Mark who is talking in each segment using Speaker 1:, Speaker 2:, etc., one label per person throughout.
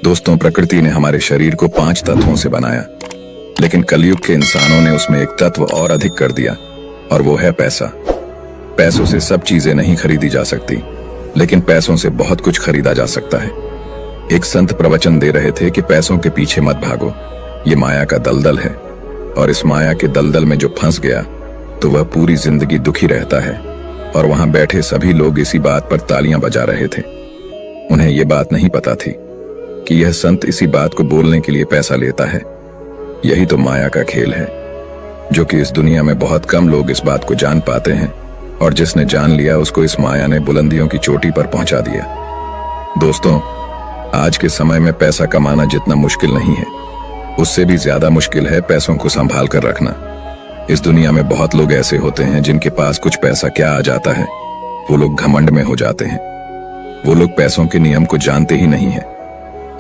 Speaker 1: दोस्तों, प्रकृति ने हमारे शरीर को 5 तत्वों से बनाया, लेकिन कलयुग के इंसानों ने उसमें एक तत्व और अधिक कर दिया, और वो है पैसा। पैसों से सब चीजें नहीं खरीदी जा सकती, लेकिन पैसों से बहुत कुछ खरीदा जा सकता है। एक संत प्रवचन दे रहे थे कि पैसों के पीछे मत भागो, ये माया का दलदल है, और इस माया के दलदल में जो फंस गया तो वह पूरी जिंदगी दुखी रहता है। और वहां बैठे सभी लोग इसी बात पर तालियां बजा रहे थे। उन्हें यह बात नहीं पता थी कि यह संत इसी बात को बोलने के लिए पैसा लेता है। यही तो माया का खेल है, जो कि इस दुनिया में बहुत कम लोग इस बात को जान पाते हैं, और जिसने जान लिया उसको इस माया ने बुलंदियों की चोटी पर पहुंचा दिया। दोस्तों, आज के समय में पैसा कमाना जितना मुश्किल नहीं है, उससे भी ज्यादा मुश्किल है पैसों को संभाल कर रखना। इस दुनिया में बहुत लोग ऐसे होते हैं जिनके पास कुछ पैसा क्या आ जाता है, वो लोग घमंड में हो जाते हैं। वो लोग पैसों के नियम को जानते ही नहीं है।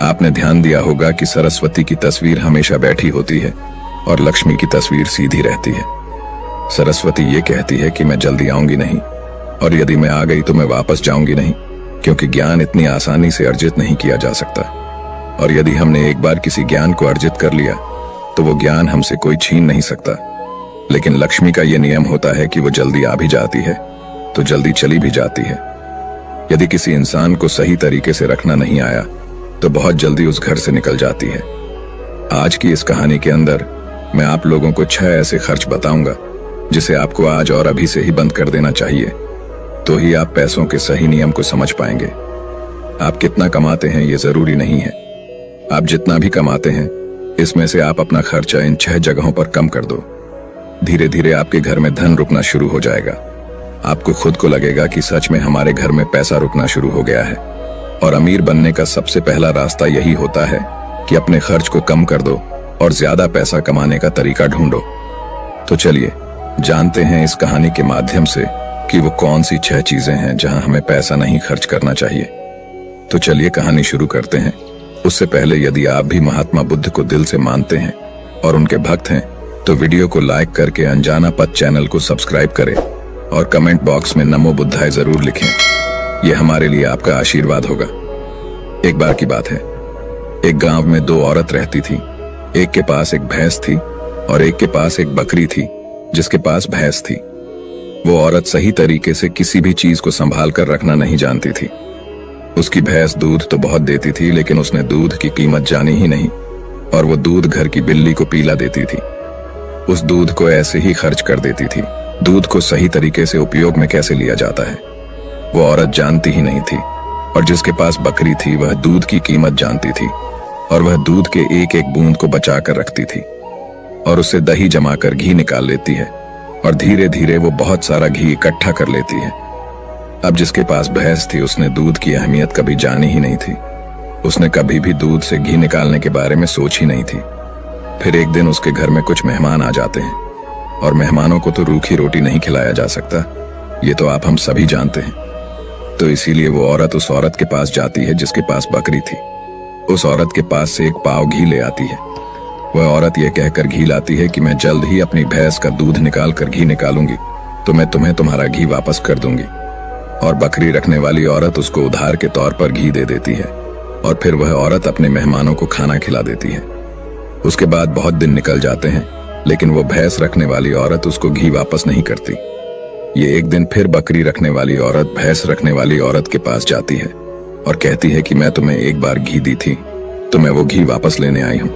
Speaker 1: आपने ध्यान दिया होगा कि सरस्वती की तस्वीर हमेशा बैठी होती है और लक्ष्मी की तस्वीर सीधी रहती है। सरस्वती ये कहती है कि मैं जल्दी आऊंगी नहीं, और यदि मैं आ गई तो मैं वापस जाऊंगी नहीं, क्योंकि ज्ञान इतनी आसानी से अर्जित नहीं किया जा सकता। और यदि हमने एक बार किसी ज्ञान को अर्जित कर लिया तो वो ज्ञान हमसे कोई छीन नहीं सकता। लेकिन लक्ष्मी का ये नियम होता है कि वो जल्दी आ भी जाती है तो जल्दी चली भी जाती है। यदि किसी इंसान को सही तरीके से रखना नहीं आया तो बहुत जल्दी उस घर से निकल जाती है। आज की इस कहानी के अंदर मैं आप लोगों को 6 ऐसे खर्च बताऊंगा जिसे आपको आज और अभी से ही बंद कर देना चाहिए, तो ही आप पैसों के सही नियम को समझ पाएंगे। आप कितना कमाते हैं ये जरूरी नहीं है। आप जितना भी कमाते हैं, इसमें से आप अपना खर्चा इन 6 जगहों पर कम कर दो। धीरे धीरे आपके घर में धन रुकना शुरू हो जाएगा। आपको खुद को लगेगा कि सच में हमारे घर में पैसा रुकना शुरू हो गया है। और अमीर बनने का सबसे पहला रास्ता यही होता है कि अपने खर्च को कम कर दो और ज्यादा पैसा कमाने का तरीका ढूंढो। तो चलिए जानते हैं इस कहानी के माध्यम से कि वो कौन सी 6 चीजें हैं जहां हमें पैसा नहीं खर्च करना चाहिए। तो चलिए कहानी शुरू करते हैं। उससे पहले यदि आप भी महात्मा बुद्ध को दिल से मानते हैं और उनके भक्त हैं, तो वीडियो को लाइक करके अनजाना पथ चैनल को सब्सक्राइब करें और कमेंट बॉक्स में नमो बुद्धाय जरूर लिखें। यह हमारे लिए आपका आशीर्वाद होगा। एक बार की बात है, एक गांव में 2 औरत रहती थी। एक के पास एक भैंस थी और एक के पास एक बकरी थी जिसके पास भैंस थी। वो औरत सही तरीके से किसी भी चीज को संभाल कर रखना नहीं जानती थी। उसकी भैंस दूध तो बहुत देती थी, लेकिन उसने दूध की कीमत जानी ही नहीं, और वो दूध घर की बिल्ली को पीला देती थी। उस दूध को ऐसे ही खर्च कर देती थी। दूध को सही तरीके से उपयोग में कैसे लिया जाता है वो औरत जानती ही नहीं थी। और जिसके पास बकरी थी वह दूध की कीमत जानती थी, और वह दूध के एक एक बूंद को बचा कर रखती थी और उससे दही जमाकर घी निकाल लेती है, और धीरे धीरे वो बहुत सारा घी इकट्ठा कर लेती है। अब जिसके पास भैंस थी उसने दूध की अहमियत कभी जानी ही नहीं थी। उसने कभी भी दूध से घी निकालने के बारे में सोच ही नहीं थी। फिर एक दिन उसके घर में कुछ मेहमान आ जाते हैं, और मेहमानों को तो रूखी रोटी नहीं खिलाया जा सकता, ये तो आप हम सभी जानते हैं। तो इसीलिए वो औरत उस औरत के पास जाती है जिसके पास बकरी थी। उस औरत के पास से एक पाव घी ले आती है। वह औरत यह कहकर घी लाती है कि मैं जल्द ही अपनी भैंस का दूध निकाल कर घी निकालूंगी तो मैं तुम्हें तुम्हारा घी वापस कर दूंगी। और बकरी रखने वाली औरत उसको उधार के तौर पर घी दे देती है, और फिर वह औरत अपने मेहमानों को खाना खिला देती है। उसके बाद बहुत दिन निकल जाते हैं, लेकिन वो भैंस रखने वाली औरत उसको घी वापस नहीं करती। ये एक दिन फिर बकरी रखने वाली औरत भैंस रखने वाली औरत के पास जाती है और कहती है कि मैं तुम्हें एक बार घी दी थी तो मैं वो घी वापस लेने आई हूं।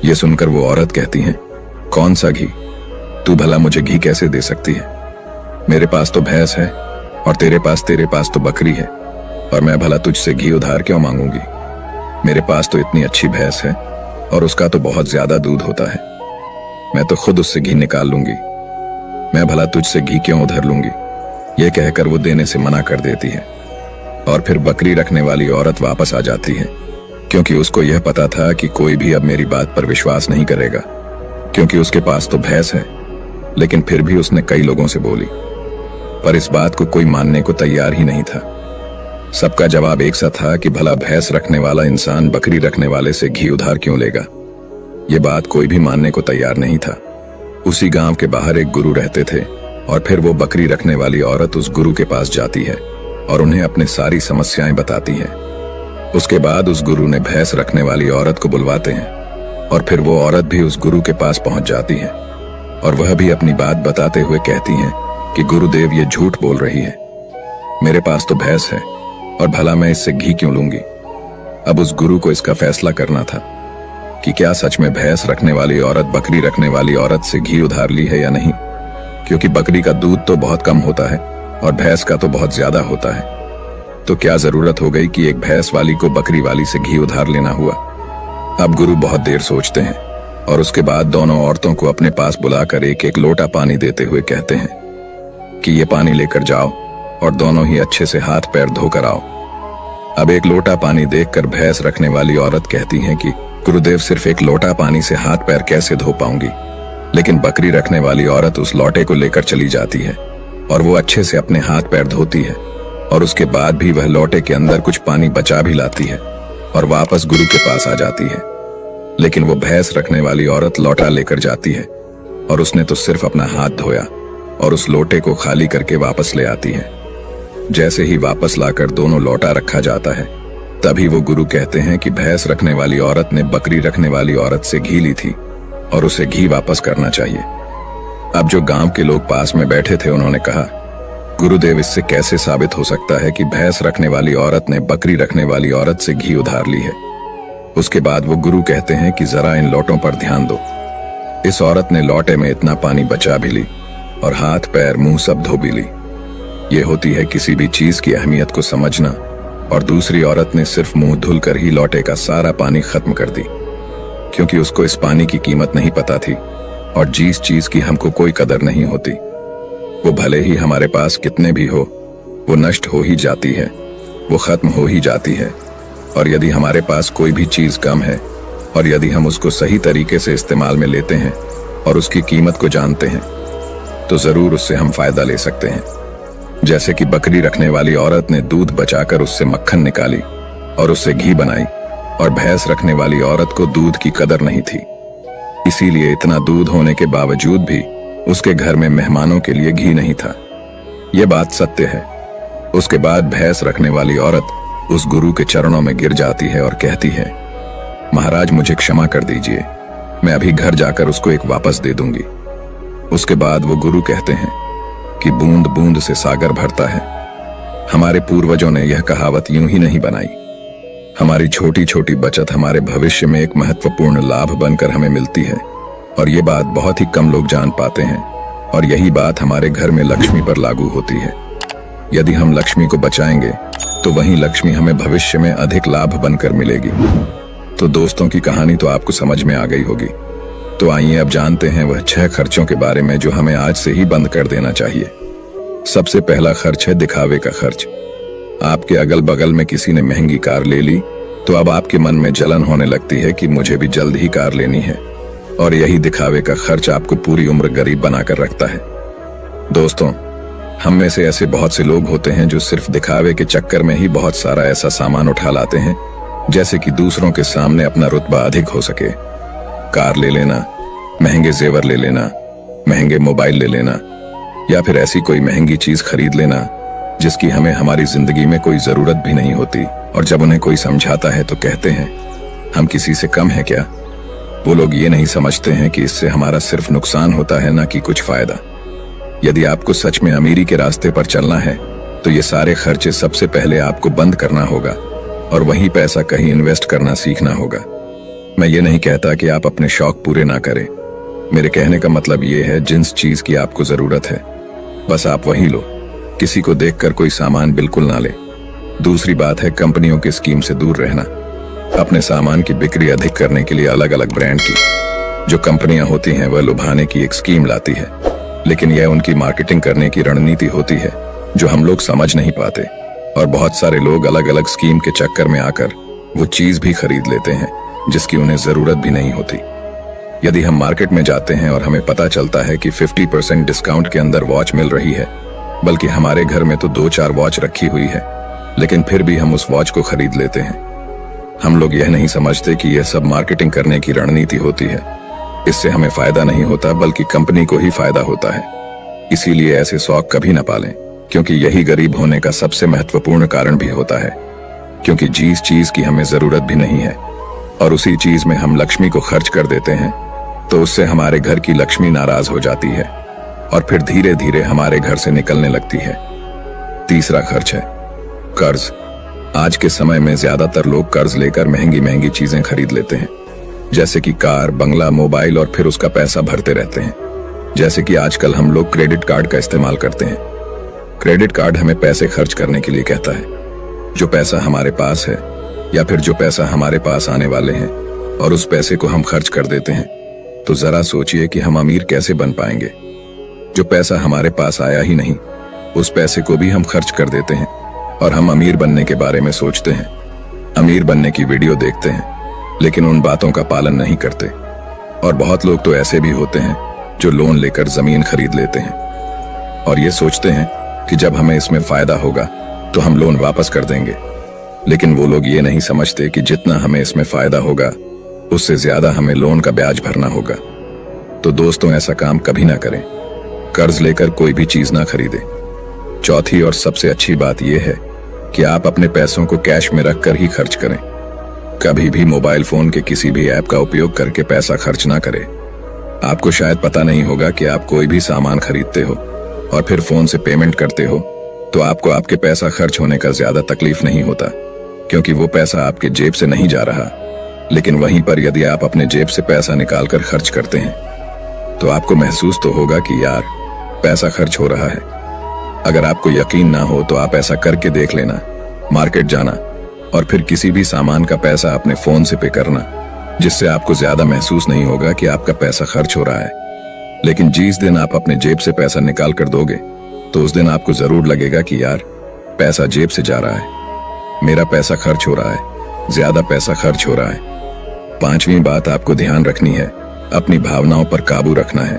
Speaker 1: ये सुनकर वो औरत कहती है, कौन सा घी? तू भला मुझे घी कैसे दे सकती है? मेरे पास तो भैंस है और तेरे पास तो बकरी है, और मैं भला तुझसे घी उधार क्यों मांगूंगी? मेरे पास तो इतनी अच्छी भैंस है और उसका तो बहुत ज्यादा दूध होता है। मैं तो खुद उससे घी निकाल लूंगी। मैं भला तुझसे घी क्यों उधार लूंगी? यह कहकर वो देने से मना कर देती है। और फिर बकरी रखने वाली औरत वापस आ जाती है, क्योंकि उसको यह पता था कि कोई भी अब मेरी बात पर विश्वास नहीं करेगा, क्योंकि उसके पास तो भैंस है। लेकिन फिर भी उसने कई लोगों से बोली, पर इस बात को कोई मानने को तैयार ही नहीं था। सबका जवाब एक सा था कि भला भैंस रखने वाला इंसान बकरी रखने वाले से घी उधार क्यों लेगा। ये बात कोई भी मानने को तैयार नहीं था। उसी गांव के बाहर एक गुरु रहते थे, और फिर वो बकरी रखने वाली औरत उस गुरु के पास जाती है और उन्हें अपनी सारी समस्याएं बताती है। उसके बाद उस गुरु ने भैंस रखने वाली औरत को बुलवाते हैं और फिर वो औरत भी उस गुरु के पास पहुंच जाती है और वह भी अपनी बात बताते हुए कहती हैं कि गुरुदेव ये झूठ बोल रही है, मेरे पास तो भैंस है और भला मैं इससे घी क्यों लूंगी। अब उस गुरु को इसका फैसला करना था कि क्या सच में भैंस रखने वाली औरत बकरी रखने वाली औरत से घी उधार ली है या नहीं, क्योंकि बकरी का दूध तो बहुत कम होता है और भैंस का तो बहुत ज्यादा होता है। तो क्या जरूरत हो गई कि एक भैंस वाली को बकरी वाली से घी उधार लेना हुआ। अब गुरु बहुत देर सोचते हैं और उसके बाद दोनों औरतों को अपने पास बुलाकर एक एक लोटा पानी देते हुए कहते हैं कि ये पानी लेकर जाओ और दोनों ही अच्छे से हाथ पैर धोकर आओ। अब एक लोटा पानी देखकर भैंस रखने वाली औरत कहती है कि गुरुदेव सिर्फ एक लोटा पानी से हाथ पैर कैसे धो पाऊंगी। लेकिन बकरी रखने वाली औरत उस लोटे को लेकर चली जाती है और वो अच्छे से अपने हाथ पैर धोती है और उसके बाद भी वह लोटे के अंदर कुछ पानी बचा भी लाती है और वापस गुरु के पास आ जाती है। लेकिन वो भैंस रखने वाली औरत लोटा लेकर जाती है और उसने तो सिर्फ अपना हाथ धोया और उस लोटे को खाली करके वापस ले आती है। जैसे ही वापस लाकर दोनों लोटा रखा जाता है तभी वो गुरु कहते हैं कि भैंस रखने वाली औरत ने बकरी रखने वाली औरत से घी ली थी और उसे घी वापस करना चाहिए। अब जो गांव के लोग पास में बैठे थे उन्होंने कहा, गुरुदेव इससे कैसे साबित हो सकता है कि भैंस रखने वाली औरत ने बकरी रखने वाली औरत से घी उधार ली है। उसके बाद वो गुरु कहते हैं कि जरा इन लोटों पर ध्यान दो। इस औरत ने लोटे में इतना पानी बचा भी ली और हाथ पैर मुंह सब धो भी ली। ये होती है किसी भी चीज की अहमियत को समझना। और दूसरी औरत ने सिर्फ मुंह धुलकर ही लोटे का सारा पानी खत्म कर दी, क्योंकि उसको इस पानी की कीमत नहीं पता थी और जिस चीज की हमको कोई कदर नहीं होती वो भले ही हमारे पास कितने भी हो वो नष्ट हो ही जाती है, वो खत्म हो ही जाती है। और यदि हमारे पास कोई भी चीज कम है और यदि हम उसको सही तरीके से इस्तेमाल में लेते हैं और उसकी कीमत को जानते हैं तो जरूर उससे हम फायदा ले सकते हैं। जैसे कि बकरी रखने वाली औरत ने दूध बचाकर उससे मक्खन निकाली और उससे घी बनाई और भैंस रखने वाली औरत को दूध की कदर नहीं थी, इसीलिए इतना दूध होने के बावजूद भी उसके घर में मेहमानों के लिए घी नहीं था। यह बात सत्य है। उसके बाद भैंस रखने वाली औरत उस गुरु के चरणों में गिर जाती है और कहती है, महाराज मुझे क्षमा कर दीजिए, मैं अभी घर जाकर उसको एक वापस दे दूंगी। उसके बाद वो गुरु कहते हैं कि बूंद बूंद से सागर भरता है। हमारे पूर्वजों ने यह कहावत यूं ही नहीं बनाई। हमारी छोटी छोटी बचत हमारे भविष्य में एक महत्वपूर्ण लाभ बनकर हमें मिलती है और ये बात बहुत ही कम लोग जान पाते हैं। और यही बात हमारे घर में लक्ष्मी पर लागू होती है। यदि हम लक्ष्मी को बचाएंगे तो वही लक्ष्मी हमें भविष्य में अधिक लाभ बनकर मिलेगी। तो दोस्तों की कहानी तो आपको समझ में आ गई होगी। तो आइए अब जानते हैं वह 6 खर्चों के बारे में जो हमें आज से ही बंद कर देना चाहिए। सबसे पहला खर्च है दिखावे का खर्च। आपके अगल बगल में किसी ने महंगी कार ले ली तो अब आपके मन में जलन होने लगती है कि मुझे भी जल्द ही कार लेनी है, और यही दिखावे का खर्च आपको पूरी उम्र गरीब बनाकर रखता है। दोस्तों, हम में से ऐसे बहुत से लोग होते हैं जो सिर्फ दिखावे के चक्कर में ही बहुत सारा ऐसा सामान उठा लाते हैं जैसे कि दूसरों के सामने अपना रुतबा अधिक हो सके। कार ले लेना, महंगे जेवर ले लेना, महंगे मोबाइल ले लेना या फिर ऐसी कोई महंगी चीज खरीद लेना जिसकी हमें हमारी जिंदगी में कोई जरूरत भी नहीं होती। और जब उन्हें कोई समझाता है तो कहते हैं हम किसी से कम है क्या। वो लोग ये नहीं समझते हैं कि इससे हमारा सिर्फ नुकसान होता है, ना कि कुछ फायदा। यदि आपको सच में अमीरी के रास्ते पर चलना है तो ये सारे खर्चे सबसे पहले आपको बंद करना होगा और वही पैसा कहीं इन्वेस्ट करना सीखना होगा। मैं ये नहीं कहता कि आप अपने शौक पूरे ना करें। मेरे कहने का मतलब ये है जिस चीज की आपको जरूरत है बस आप वही लो, किसी को देखकर कोई सामान बिल्कुल ना ले। दूसरी बात है कंपनियों की स्कीम से दूर रहना। अपने सामान की बिक्री अधिक करने के लिए अलग अलग ब्रांड की जो कंपनियां होती हैं वह लुभाने की एक स्कीम लाती है, लेकिन यह उनकी मार्केटिंग करने की रणनीति होती है जो हम लोग समझ नहीं पाते। और बहुत सारे लोग अलग अलग स्कीम के चक्कर में आकर वो चीज भी खरीद लेते हैं जिसकी उन्हें जरूरत भी नहीं होती। यदि हम मार्केट में जाते हैं और हमें पता चलता है कि 50% डिस्काउंट के अंदर वॉच मिल रही है, बल्कि हमारे घर में तो 2-4 वॉच रखी हुई है, लेकिन फिर भी हम उस वॉच को खरीद लेते हैं। हम लोग यह नहीं समझते कि यह सब मार्केटिंग करने की रणनीति होती है। इससे हमें फायदा नहीं होता बल्कि कंपनी को ही फायदा होता है। इसीलिए ऐसे शौक कभी न पालें, क्योंकि यही गरीब होने का सबसे महत्वपूर्ण कारण भी होता है। क्योंकि जिस चीज की हमें जरूरत भी नहीं है और उसी चीज में हम लक्ष्मी को खर्च कर देते हैं, तो उससे हमारे घर की लक्ष्मी नाराज हो जाती है और फिर धीरे धीरे हमारे घर से निकलने लगती है। तीसरा खर्च है कर्ज। आज के समय में ज्यादातर लोग कर्ज लेकर महंगी महंगी चीजें खरीद लेते हैं, जैसे कि कार, बंगला, मोबाइल, और फिर उसका पैसा भरते रहते हैं। जैसे कि आजकल हम लोग क्रेडिट कार्ड का इस्तेमाल करते हैं। क्रेडिट कार्ड हमें पैसे खर्च करने के लिए कहता है। जो पैसा हमारे पास है या फिर जो पैसा हमारे पास आने वाले हैं और उस पैसे को हम खर्च कर देते हैं, तो जरा सोचिए कि हम अमीर कैसे बन पाएंगे। जो पैसा हमारे पास आया ही नहीं, उस पैसे को भी हम खर्च कर देते हैं और हम अमीर बनने के बारे में सोचते हैं, अमीर बनने की वीडियो देखते हैं, लेकिन उन बातों का पालन नहीं करते। और बहुत लोग तो ऐसे भी होते हैं जो लोन लेकर जमीन खरीद लेते हैं और ये सोचते हैं कि जब हमें इसमें फायदा होगा तो हम लोन वापस कर देंगे। लेकिन वो लोग ये नहीं समझते कि जितना हमें इसमें फायदा होगा उससे ज्यादा हमें लोन का ब्याज भरना होगा। तो दोस्तों, ऐसा काम कभी ना करें। कर्ज लेकर कोई भी चीज ना खरीदें। चौथी और सबसे अच्छी बात यह है कि आप अपने पैसों को कैश में रखकर ही खर्च करें। कभी भी मोबाइल फोन के किसी भी ऐप का उपयोग करके पैसा खर्च ना करें। आपको शायद पता नहीं होगा कि आप कोई भी सामान खरीदते हो और फिर फोन से पेमेंट करते हो, तो आपको आपके पैसा खर्च होने का ज्यादा तकलीफ नहीं होता, क्योंकि वो पैसा आपके जेब से नहीं जा रहा। लेकिन वहीं पर यदि आप अपने जेब से पैसा निकालकर खर्च करते हैं, तो आपको महसूस तो होगा कि यार पैसा खर्च हो रहा है। अगर आपको यकीन ना हो तो आप ऐसा करके देख लेना, मार्केट जाना और फिर किसी भी सामान का पैसा अपने फोन से पे करना, जिससे आपको ज्यादा महसूस नहीं होगा कि आपका पैसा खर्च हो रहा है। लेकिन जिस दिन आप अपने जेब से पैसा निकाल कर दोगे, तो उस दिन आपको जरूर लगेगा कि यार पैसा जेब से जा रहा है, मेरा पैसा खर्च हो रहा है, ज्यादा पैसा खर्च हो रहा है। पांचवी बात आपको ध्यान रखनी है, अपनी भावनाओं पर काबू रखना है।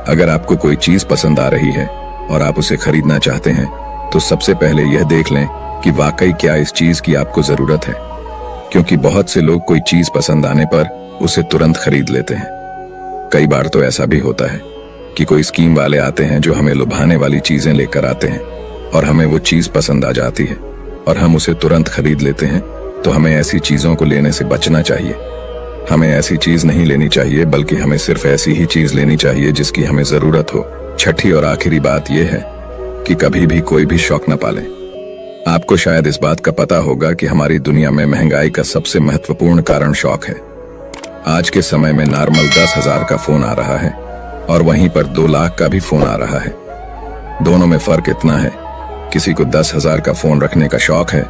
Speaker 1: अगर आपको कोई चीज पसंद आ रही है और आप उसे खरीदना चाहते हैं, तो सबसे पहले यह देख लें कि वाकई क्या इस चीज की आपको जरूरत है, क्योंकि बहुत से लोग कोई चीज पसंद आने पर उसे तुरंत खरीद लेते हैं। कई बार तो ऐसा भी होता है कि कोई स्कीम वाले आते हैं जो हमें लुभाने वाली चीजें लेकर आते हैं और हमें वो चीज पसंद आ जाती है और हम उसे तुरंत खरीद लेते हैं। तो हमें ऐसी चीजों को लेने से बचना चाहिए। हमें ऐसी चीज नहीं लेनी चाहिए, बल्कि हमें सिर्फ ऐसी ही चीज लेनी चाहिए जिसकी हमें जरूरत हो। छठी और आखिरी बात यह है कि कभी भी कोई भी शौक न पालें। आपको शायद इस बात का पता होगा कि हमारी दुनिया में महंगाई का सबसे महत्वपूर्ण कारण शौक है। आज के समय में नॉर्मल 10,000 का फोन आ रहा है और वहीं पर 2 लाख का भी फोन आ रहा है। दोनों में फर्क इतना है, किसी को 10,000 का फोन रखने का शौक है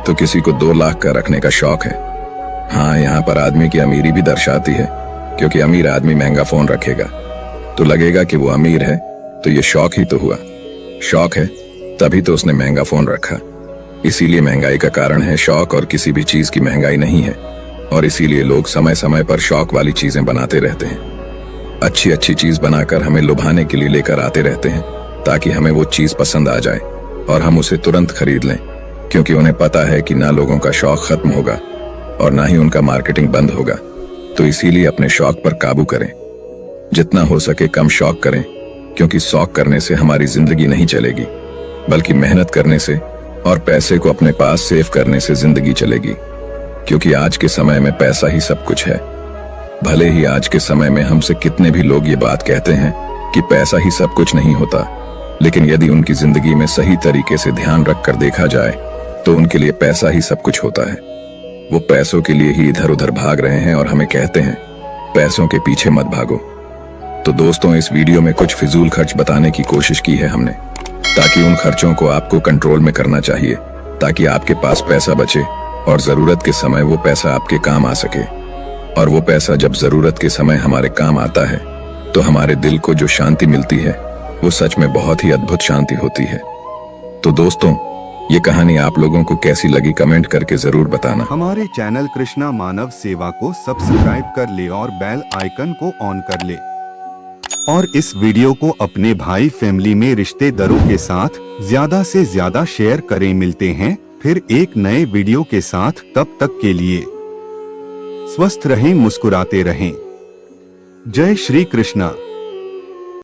Speaker 1: तो किसी को 2 लाख का रखने का शौक है। हाँ, यहाँ पर आदमी की अमीरी भी दर्शाती है, क्योंकि अमीर आदमी महंगा फोन रखेगा तो लगेगा कि वो अमीर है, तो ये शौक ही तो हुआ। शौक है तभी तो उसने महंगा फोन रखा। इसीलिए महंगाई का कारण है शौक, और किसी भी चीज की महंगाई नहीं है। और इसीलिए लोग समय समय पर शौक वाली चीजें बनाते रहते हैं। अच्छी अच्छी चीज बनाकर हमें लुभाने के लिए लेकर आते रहते हैं, ताकि हमें वो चीज पसंद आ जाए और हम उसे तुरंत खरीद लें, क्योंकि उन्हें पता है कि ना लोगों का शौक खत्म होगा और ना ही उनका मार्केटिंग बंद होगा। तो इसीलिए अपने शौक पर काबू करें। जितना हो सके कम शौक करें, क्योंकि शौक करने से हमारी जिंदगी नहीं चलेगी, बल्कि मेहनत करने से और पैसे को अपने पास सेव करने से जिंदगी चलेगी। क्योंकि आज के समय में पैसा ही सब कुछ है। भले ही आज के समय में हमसे कितने भी लोग ये बात कहते हैं कि पैसा ही सब कुछ नहीं होता, लेकिन यदि उनकी जिंदगी में सही तरीके से ध्यान रखकर देखा जाए तो उनके लिए पैसा ही सब कुछ होता है। वो पैसों के लिए ही इधर उधर भाग रहे हैं और हमें कहते हैं पैसों के पीछे मत भागो। तो दोस्तों, इस वीडियो में कुछ फिजूल खर्च बताने की कोशिश की है हमने, ताकि उन खर्चों को आपको कंट्रोल में करना चाहिए, ताकि आपके पास पैसा बचे और जरूरत के समय वो पैसा आपके काम आ सके। और वो पैसा जब जरूरत के समय हमारे काम आता है तो हमारे दिल को जो शांति मिलती है वो सच में बहुत ही अद्भुत शांति होती है। तो दोस्तों, ये कहानी आप लोगों को कैसी लगी कमेंट करके जरूर बताना।
Speaker 2: हमारे चैनल कृष्णा मानव सेवा को सब्सक्राइब कर ले और बेल आइकन को ऑन कर ले, और इस वीडियो को अपने भाई फैमिली में रिश्तेदारों के साथ ज्यादा से ज्यादा शेयर करें। मिलते हैं फिर एक नए वीडियो के साथ, तब तक के लिए स्वस्थ रहें, मुस्कुराते रहें। जय श्री कृष्णा।